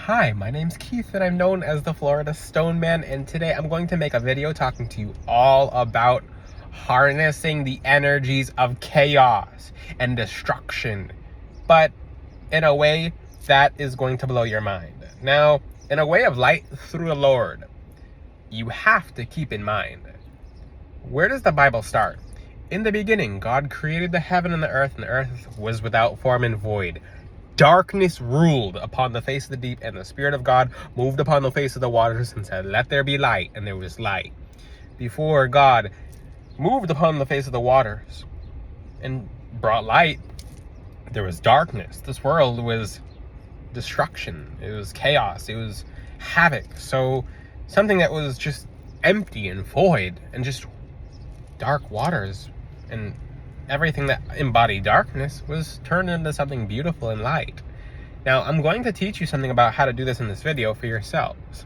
Hi, my name's Keith and I'm known as the Florida Stone Man, and today I'm going to make a video talking to you all about harnessing the energies of chaos and destruction, but in a way that is going to blow your mind. Now, in a way of light through the Lord, you have to keep in mind, where does the Bible start? In the beginning, God created the heaven and the earth was without form and void. Darkness ruled upon the face of the deep, and the Spirit of God moved upon the face of the waters and said, "Let there be light," and there was light. Before God moved upon the face of the waters and brought light, there was darkness. This world was destruction. It was chaos. It was havoc. So something that was just empty and void and just dark waters and everything that embodied darkness was turned into something beautiful and light. Now, I'm going to teach you something about how to do this in this video for yourselves.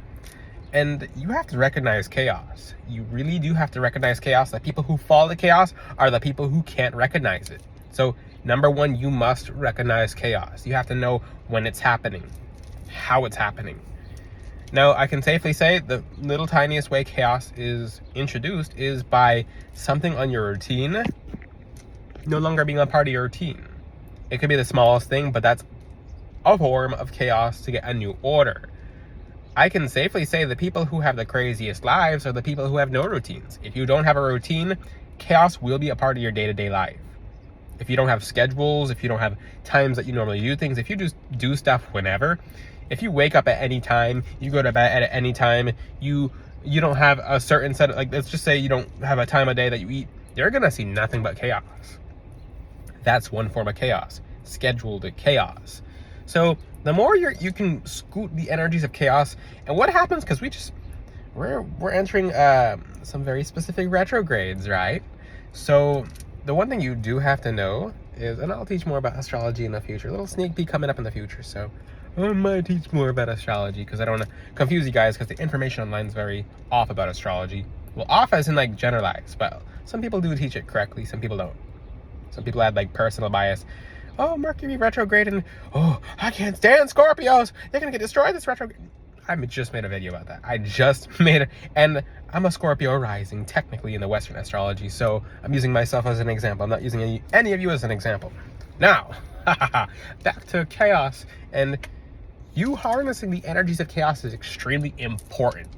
And you have to recognize chaos. You really do have to recognize chaos. The people who fall to chaos are the people who can't recognize it. So, number one, you must recognize chaos. You have to know when it's happening, how it's happening. Now, I can safely say the little tiniest way chaos is introduced is by something on your routine no longer being a part of your routine. It could be the smallest thing, but that's a form of chaos to get a new order. I can safely say the people who have the craziest lives are the people who have no routines. If you don't have a routine, chaos will be a part of your day-to-day life. If you don't have schedules, if you don't have times that you normally do things, if you just do stuff whenever, if you wake up at any time, you go to bed at any time, you don't have a certain set of, like, let's just say you don't have a time of day that you eat, you're gonna see nothing but chaos. That's one form of chaos, scheduled chaos. So the more you can scoot the energies of chaos, and what happens, because we're entering some very specific retrogrades, right? So the one thing you do have to know is, and I'll teach more about astrology in the future, a little sneak peek coming up in the future, so I might teach more about astrology because I don't want to confuse you guys, because the information online is very off about astrology. Well, off as in like generalized, but some people do teach it correctly, some people don't. Some people had like personal bias. Oh, Mercury retrograde, and oh, I can't stand Scorpios. They're gonna get destroyed this retrograde. I just made a video about that. I just made it, and I'm a Scorpio rising, technically in the Western astrology, so I'm using myself as an example. I'm not using any of you as an example. Now, back to chaos, and you harnessing the energies of chaos is extremely important.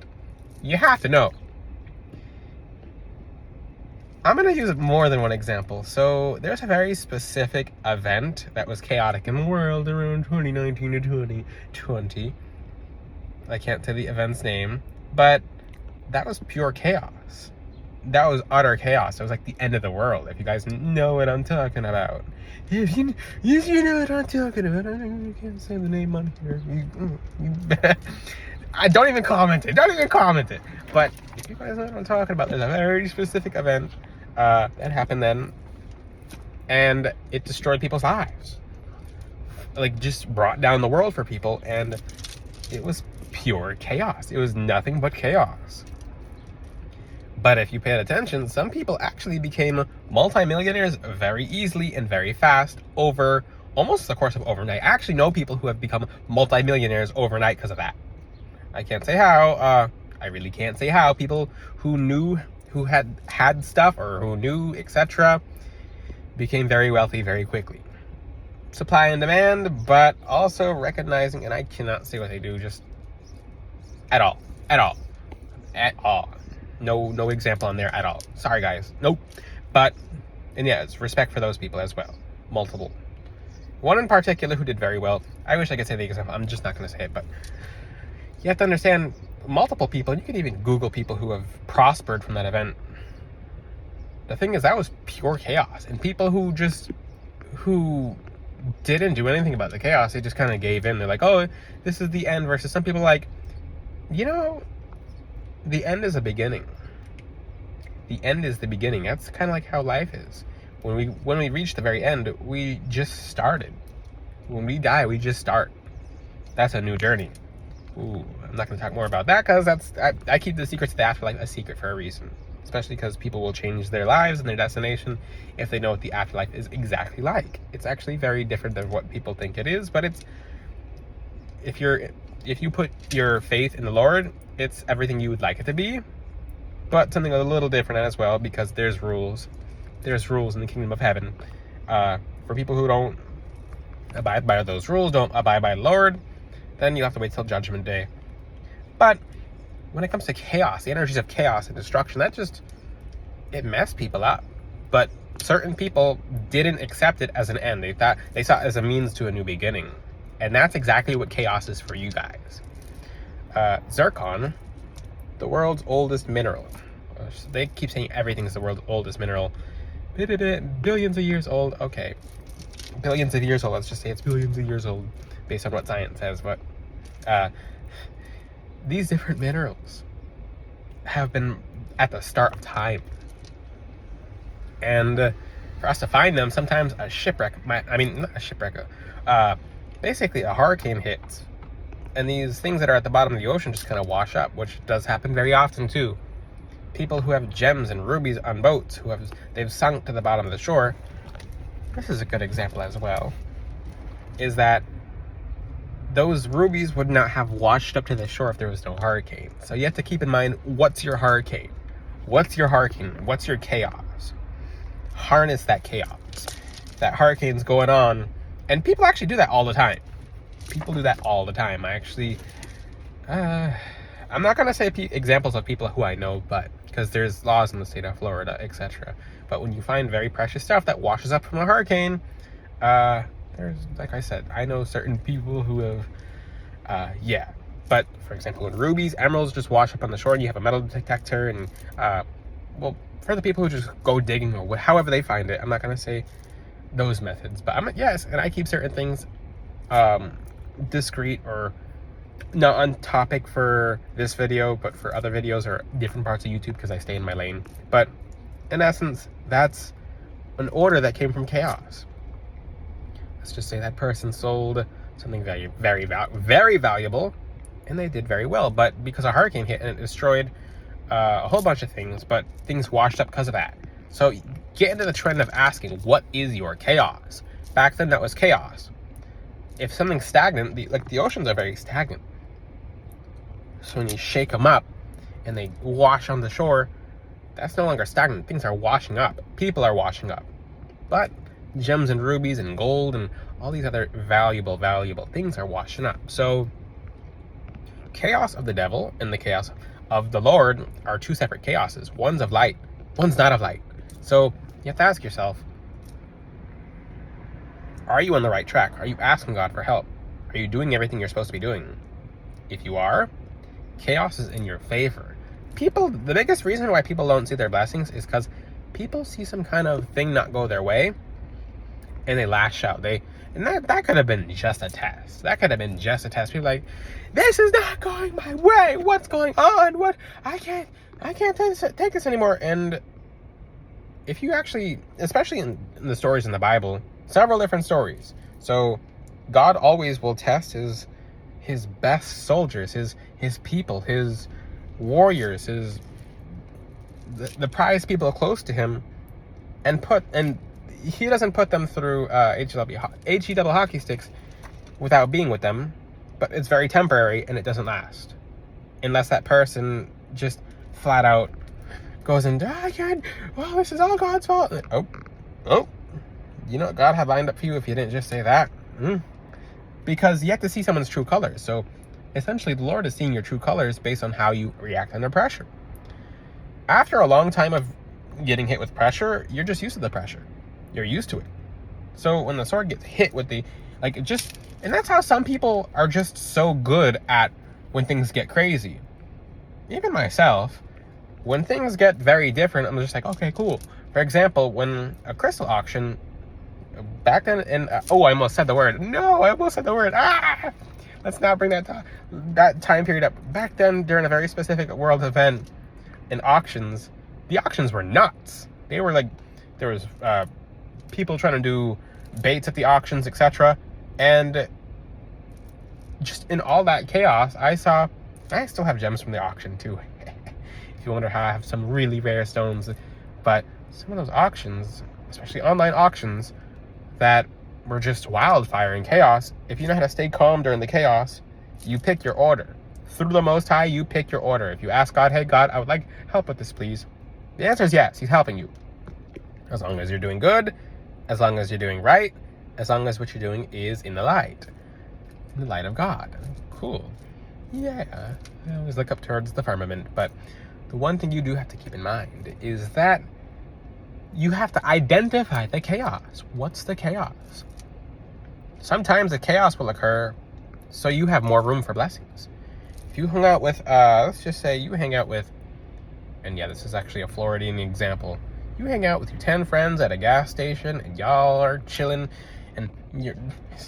You have to know. I'm going to use more than one example. So there's a very specific event that was chaotic in the world around 2019 to 2020. I can't say the event's name, but that was pure chaos. That was utter chaos. It was like the end of the world, if you guys know what I'm talking about. If you know what I'm talking about, I can't say the name on here. I don't even comment it. Don't even comment it. But if you guys know what I'm talking about, there's a very specific event that happened then, and it destroyed people's lives. Like, just brought down the world for people, and it was pure chaos. It was nothing but chaos. But if you paid attention, some people actually became multimillionaires very easily and very fast over almost the course of overnight. I actually know people who have become multimillionaires overnight because of that. I can't say how. I really can't say how. People who had stuff or who knew, etc., became very wealthy very quickly. Supply and demand, but also recognizing, and I cannot say what they do, just at all. No example on there at all. Sorry, guys. Nope. But, and yeah, it's respect for those people as well. Multiple. One in particular who did very well. I wish I could say the example. I'm just not going to say it, but you have to understand, multiple people, you can even Google people who have prospered from that event. The thing is, that was pure chaos. And people who didn't do anything about the chaos, they just kind of gave in. They're like, oh, this is the end, versus some people like, you know, the end is a beginning. The end is the beginning. That's kind of like how life is. When we reach the very end, we just started. When we die, we just start. That's a new journey. Ooh, I'm not going to talk more about that because I keep the secrets of the afterlife a secret for a reason. Especially because people will change their lives and their destination if they know what the afterlife is exactly like. It's actually very different than what people think it is, but it's, if you're if you put your faith in the Lord, it's everything you would like it to be, but something a little different as well, because there's rules. There's rules in the kingdom of heaven. For people who don't abide by those rules, don't abide by the Lord, then you have to wait till Judgment Day. But when it comes to chaos, the energies of chaos and destruction, it messed people up. But certain people didn't accept it as an end. They saw it as a means to a new beginning. And that's exactly what chaos is for you guys. Zircon, the world's oldest mineral. They keep saying everything is the world's oldest mineral. Billions of years old. Okay. Billions of years old. Let's just say it's billions of years old based on what science says. But these different minerals have been at the start of time. And for us to find them, sometimes a shipwreck not a shipwreck, basically a hurricane hits. And these things that are at the bottom of the ocean just kind of wash up, which does happen very often too. People who have gems and rubies on boats, they've sunk to the bottom of the shore. This is a good example as well. Is that those rubies would not have washed up to the shore if there was no hurricane. So you have to keep in mind, what's your hurricane? What's your hurricane? What's your chaos? Harness that chaos. That hurricane's going on. And people actually do that all the time. People do that all the time. I'm not going to say examples of people who I know, but because there's laws in the state of Florida, etc. But when you find very precious stuff that washes up from a hurricane, there's, like I said, I know certain people who have, yeah. But for example, when rubies, emeralds just wash up on the shore, and you have a metal detector, and well, for the people who just go digging or however they find it, I'm not going to say those methods, but yes, and I keep certain things discreet or not on topic for this video, but for other videos or different parts of YouTube, because I stay in my lane. But in essence, that's an order that came from chaos. Let's just say that person sold something very, very, very valuable, and they did very well. But because a hurricane hit and it destroyed a whole bunch of things, but things washed up because of that. So get into the trend of asking, what is your chaos? Back then, that was chaos. If something's stagnant, the oceans are very stagnant. So when you shake them up and they wash on the shore, that's no longer stagnant. Things are washing up. People are washing up. But gems and rubies and gold and all these other valuable things are washing up. So chaos of the devil and the chaos of the Lord are two separate chaoses. One's of light, one's not of light. So you have to ask yourself, are you on the right track? Are you asking God for help? Are you doing everything you're supposed to be doing? If you are, chaos is in your favor. The biggest reason why people don't see their blessings is because people see some kind of thing not go their way and they lash out. And that could have been just a test. That could have been just a test. People are like, this is not going my way. What's going on? What? I can't take this anymore. And if you actually, especially in the stories in the Bible, several different stories. So God always will test his best soldiers, his people, his warriors, the prized people close to him, and he doesn't put them through HE double hockey sticks without being with them, but it's very temporary and it doesn't last. Unless that person just flat out goes and, I can't, well, this is all God's fault. Oh, you know what God had lined up for you if you didn't just say that? Because you have to see someone's true colors. So essentially the Lord is seeing your true colors based on how you react under pressure. After a long time of getting hit with pressure, you're just used to the pressure. You're used to it. So when the sword gets hit with and that's how some people are just so good at when things get crazy. Even myself, when things get very different, I'm just like, okay, cool. For example, when a crystal auction back then, I almost said the word. No, I almost said the word. Let's not bring that time period up. Back then, during a very specific world event in auctions, the auctions were nuts. They were like, there was people trying to do baits at the auctions, etc. And just in all that chaos, I still have gems from the auction too. If you wonder how I have some really rare stones. But some of those auctions, especially online auctions, that were just wildfire and chaos, if you know how to stay calm during the chaos You pick your order. Through the Most High, you pick your order. If you ask God, hey, God, I would like help with this, please. The answer is yes. He's helping you. As long as you're doing good, as long as you're doing right, as long as what you're doing is in the light of God. Cool. Yeah. I always look up towards the firmament, but the one thing you do have to keep in mind is that you have to identify the chaos. What's the chaos? Sometimes the chaos will occur so you have more room for blessings. If you hung out with, let's just say you hang out with, and yeah, this is actually a Floridian example. You hang out with your 10 friends at a gas station and y'all are chilling and you're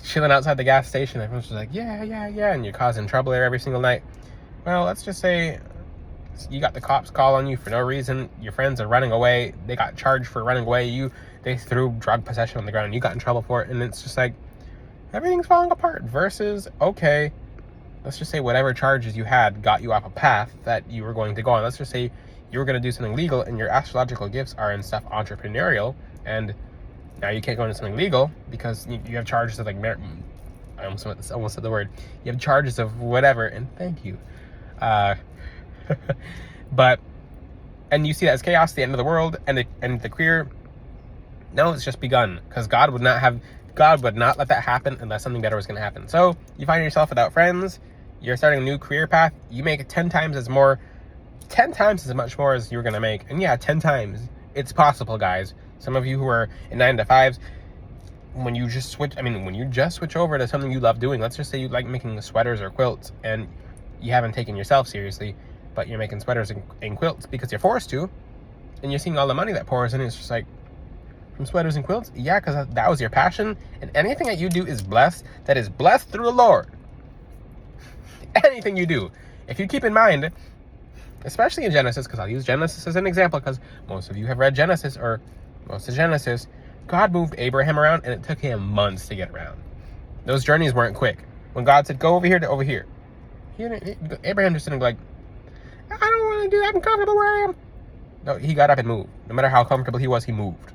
chilling outside the gas station. Everyone's just like, yeah, and you're causing trouble there every single night. Well, let's just say you got the cops call on you for no reason. Your friends are running away. They got charged for running away. They threw drug possession on the ground and you got in trouble for it. And it's just like, everything's falling apart versus, okay, let's just say whatever charges you had got you off a path that you were going to go on. Let's just say you were going to do something legal and your astrological gifts are in stuff entrepreneurial, and now you can't go into something legal because you have charges of like I almost said the word. You have charges of whatever, and thank you. But and you see that as chaos, the end of the world, and the queer. No, it's just begun, because God would not let that happen unless something better was going to happen. So you find yourself without friends. You're starting a new career path. You make 10 times as much more as you're going to make. And yeah, 10 times. It's possible, guys. Some of you who are in 9 to 5s, when you just switch over to something you love doing, let's just say you like making sweaters or quilts and you haven't taken yourself seriously, but you're making sweaters and quilts because you're forced to, and you're seeing all the money that pours in, it's just like, from sweaters and quilts? Yeah, because that was your passion, and anything that you do is blessed, that is blessed through the Lord. Anything you do. If you keep in mind, especially in Genesis, because I'll use Genesis as an example, because most of you have read Genesis, or most of Genesis, God moved Abraham around, and it took him months to get around. Those journeys weren't quick. When God said, go over here to over here, Abraham just didn't go like, I don't want to do that, I'm comfortable where I am. No, he got up and moved. No matter how comfortable he was, he moved.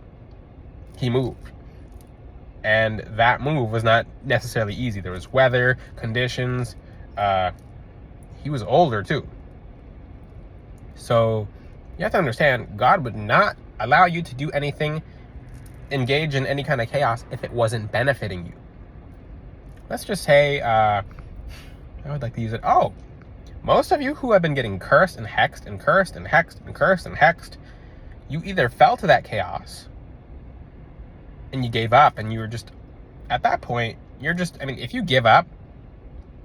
And that move was not necessarily easy. There was weather, conditions. He was older too. So you have to understand, God would not allow you to do anything, engage in any kind of chaos, if it wasn't benefiting you. Let's just say, I would like to use it. Oh, most of you who have been getting cursed and hexed and cursed and hexed and cursed and hexed, you either fell to that chaos and you gave up, and you were just, at that point, if you give up,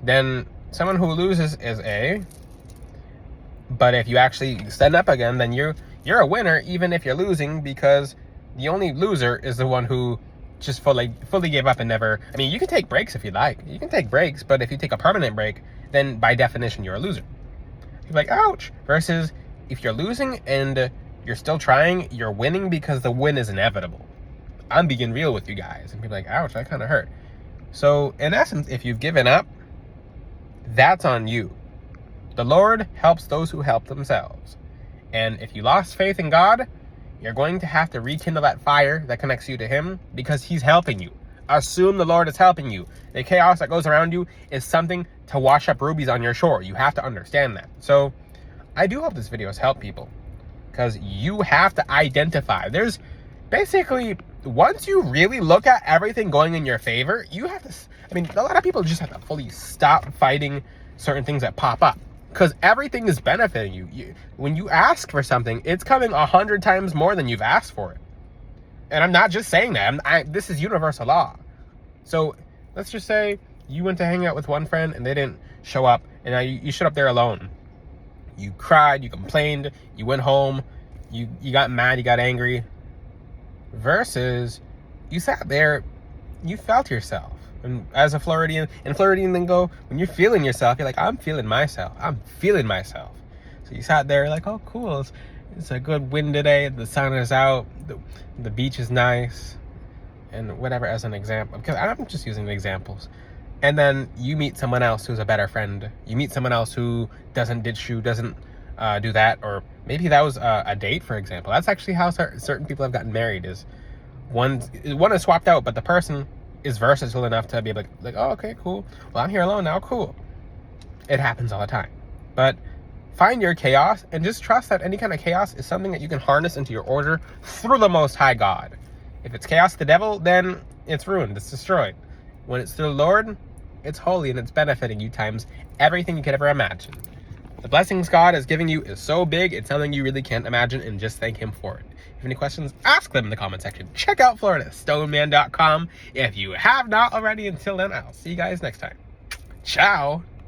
then someone who loses is A. But if you actually stand up again, then you're a winner, even if you're losing, because the only loser is the one who just fully gave up and never. I mean, you can take breaks if you like. You can take breaks, but if you take a permanent break, then by definition, you're a loser. You're like, ouch. Versus if you're losing and you're still trying, you're winning because the win is inevitable. I'm being real with you guys. And people are like, ouch, that kind of hurt. So in essence, if you've given up, that's on you. The Lord helps those who help themselves. And if you lost faith in God, you're going to have to rekindle that fire that connects you to Him, because He's helping you. Assume the Lord is helping you. The chaos that goes around you is something to wash up rubies on your shore. You have to understand that. So I do hope this video has helped people, because you have to identify. There's basically, once you really look at everything going in your favor, you have to, a lot of people just have to fully stop fighting certain things that pop up, because everything is benefiting you. When you ask for something, it's coming 100 times more than you've asked for it. And I'm not just saying that. This is universal law. So let's just say you went to hang out with one friend and they didn't show up, and now you showed up there alone. You cried, you complained, you went home, you got mad, you got angry. Versus you sat there, you felt yourself. And as a Floridian lingo, when you're feeling yourself, you're like, I'm feeling myself. So you sat there like, oh, cool. It's a good wind today. The sun is out. The beach is nice. And whatever, as an example. Because I'm just using examples. And then you meet someone else who's a better friend. You meet someone else who doesn't ditch you, doesn't do that. Or maybe that was a date, for example. That's actually how certain people have gotten married. Is one is swapped out, but the person is versatile enough to be like, oh, okay, cool. Well, I'm here alone now, cool. It happens all the time. But find your chaos and just trust that any kind of chaos is something that you can harness into your order through the Most High God. If it's chaos the devil, then it's ruined, it's destroyed. When it's through the Lord, it's holy and it's benefiting you times everything you could ever imagine. The blessings God is giving you is so big, it's something you really can't imagine, and just thank him for it. If you have any questions, ask them in the comment section. Check out FloridaStoneman.com if you have not already. Until then, I'll see you guys next time. Ciao!